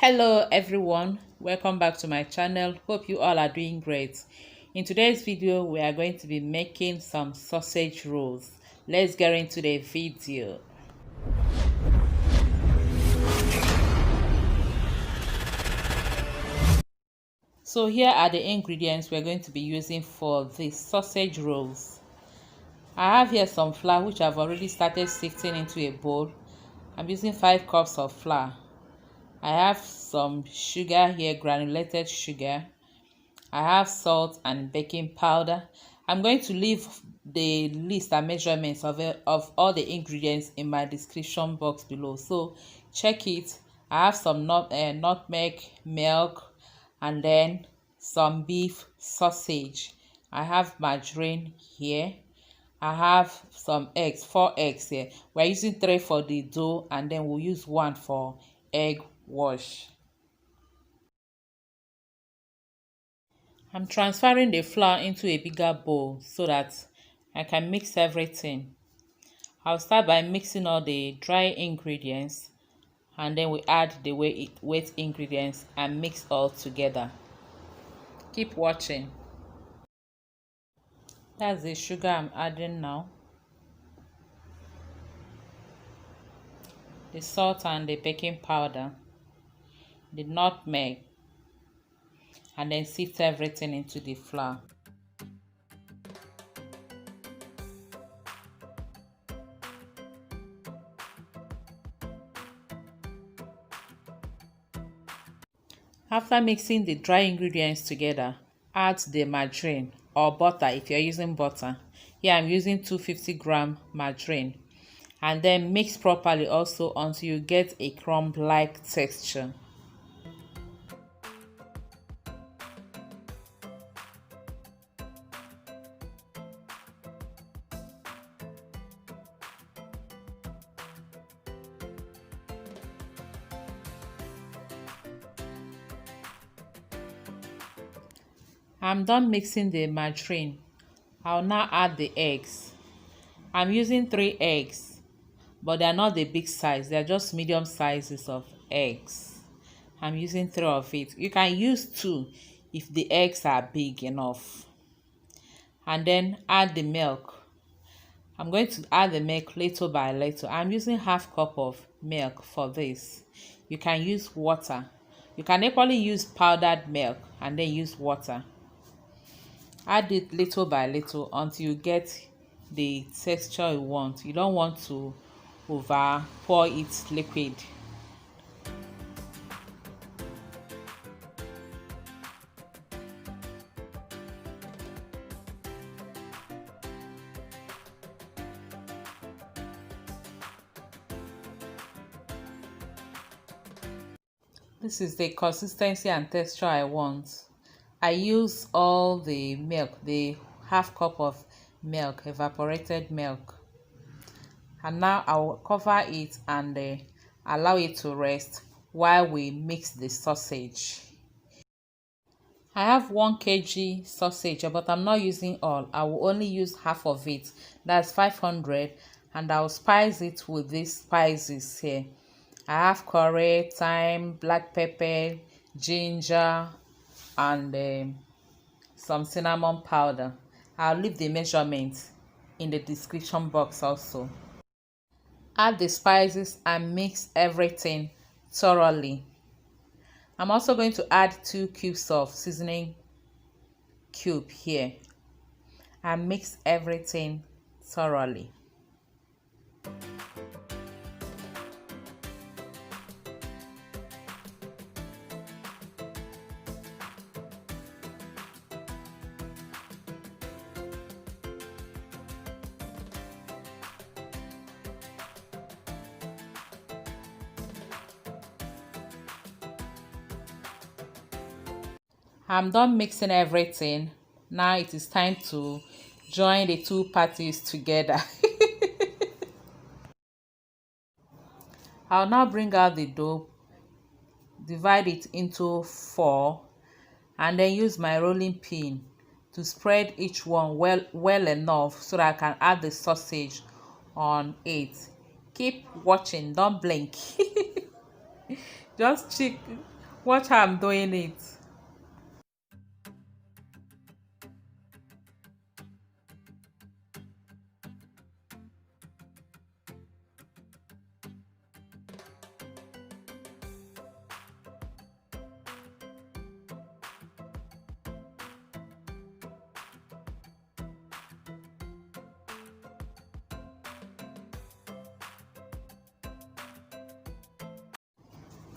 Hello everyone, welcome back to my channel. Hope you all are doing great. In today's video we are going to be making some sausage rolls. Let's get into the video. So here are the ingredients we're going to be using for the sausage rolls. I have here some flour which I've already started sifting into a bowl. I'm using 5 cups of flour. I have some sugar here, granulated sugar. I have salt and baking powder. I'm going to leave the list and measurements of all the ingredients in my description box below, so check it. I have some nutmeg, milk, and then some beef sausage. I have margarine here. I have some eggs, 4 eggs here. We're using 3 for the dough, and then we'll use 1 for egg wash. I'm transferring the flour into a bigger bowl so that I can mix everything. I'll start by mixing all the dry ingredients, and then we add the wet ingredients and mix all together. Keep watching. That's the sugar I'm adding now. The salt and the baking powder. The nutmeg, and then sift everything into the flour. After mixing the dry ingredients together, add the margarine or butter if you're using butter. Here I'm using 250-gram margarine, and then mix properly also until you get a crumb-like texture. I'm done mixing the margarine. I'll now add the eggs. I'm using 3 eggs, but they are not the big size. They are just medium sizes of eggs. I'm using 3 of it. You can use 2 if the eggs are big enough. And then add the milk. I'm going to add the milk little by little. I'm using 1/2 cup of milk for this. You can use water. You can equally use powdered milk and then use water. Add it little by little until you get the texture you want. You don't want to over pour it liquid. This is the consistency and texture I want. I use all the milk, the 1/2 cup of milk, evaporated milk. And now I will cover it and allow it to rest while we mix the sausage. I have 1 kg sausage, but I'm not using all. I will only use half of it. That's 500, and I'll spice it with these spices here. I have curry, thyme, black pepper, ginger, and some cinnamon powder. I'll leave the measurements in the description box also. Add the spices and mix everything thoroughly. I'm also going to add 2 cubes of seasoning cube here and mix everything thoroughly. I'm done mixing everything. Now it is time to join the 2 parties together. I'll now bring out the dough, divide it into 4, and then use my rolling pin to spread each one well enough so that I can add the sausage on it. Keep watching, don't blink. Just check, watch how I'm doing it.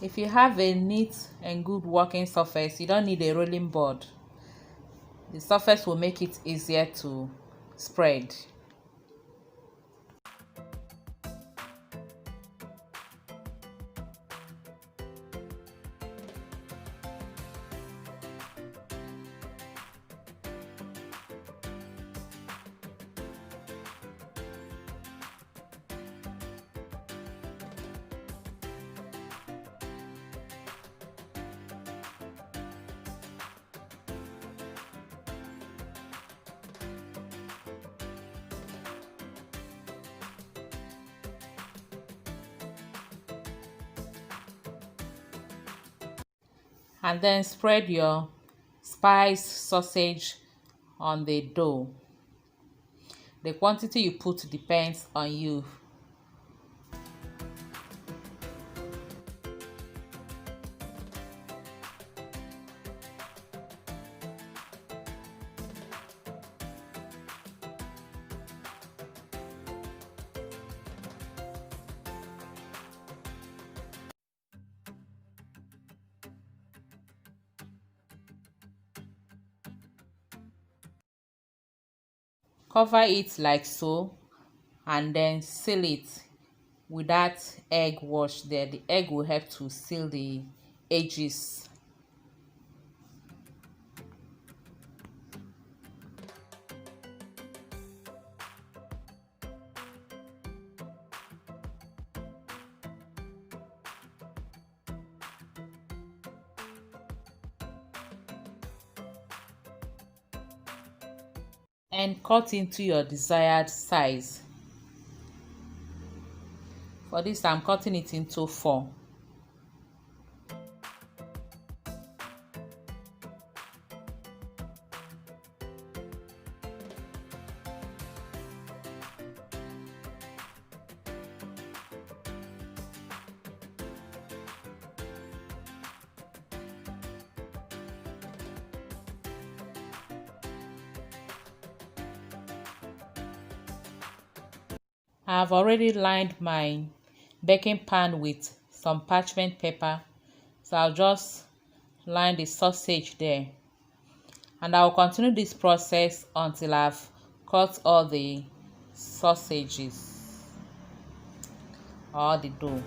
If you have a neat and good working surface, you don't need a rolling board. The surface will make it easier to spread. And then spread your spice sausage on the dough. The quantity you put depends on you. Cover it like so and then seal it with that egg wash there. The egg will help to seal the edges. And cut into your desired size. For this, I'm cutting it into 4. I've already lined my baking pan with some parchment paper, so I'll just line the sausage there, and I'll continue this process until I've cut all the sausages or the dough.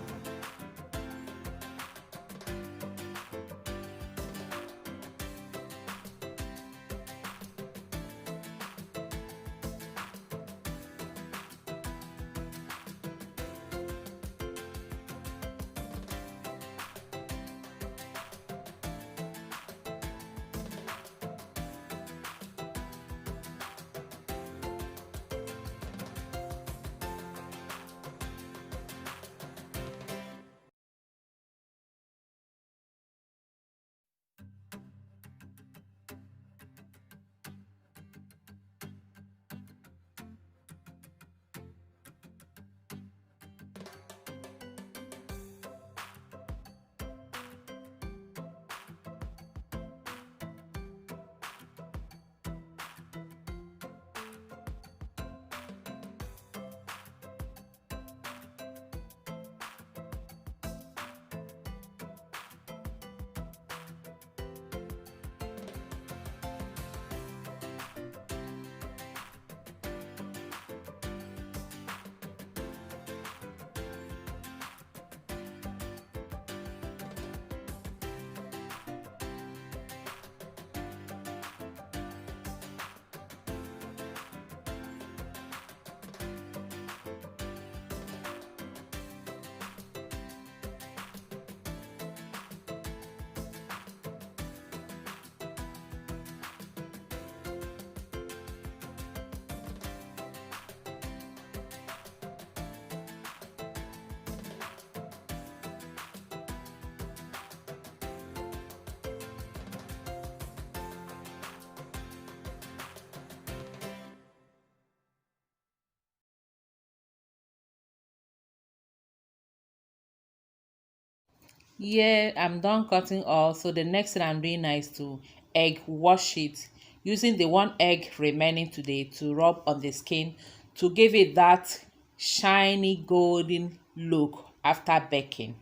Yeah, I'm done cutting all. So the next thing I'm doing now is to egg wash it using the one egg remaining today to rub on the skin to give it that shiny golden look after baking.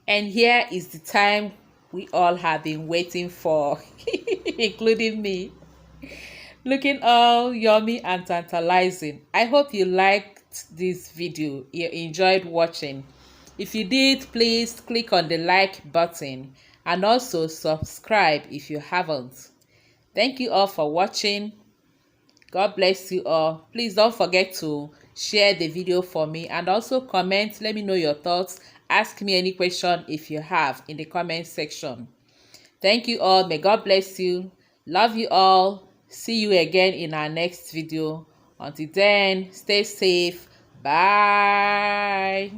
And here is the time we all have been waiting for, including me. Looking all yummy and tantalizing. I hope you liked this video. You enjoyed watching. If you did, please click on the like button and also subscribe if you haven't. Thank you all for watching. God bless you all. Please don't forget to share the video for me and also comment. Let me know your thoughts. Ask me any question if you have in the comment section. Thank you all. May God bless you. Love you all. See you again in our next video. Until then, stay safe. Bye.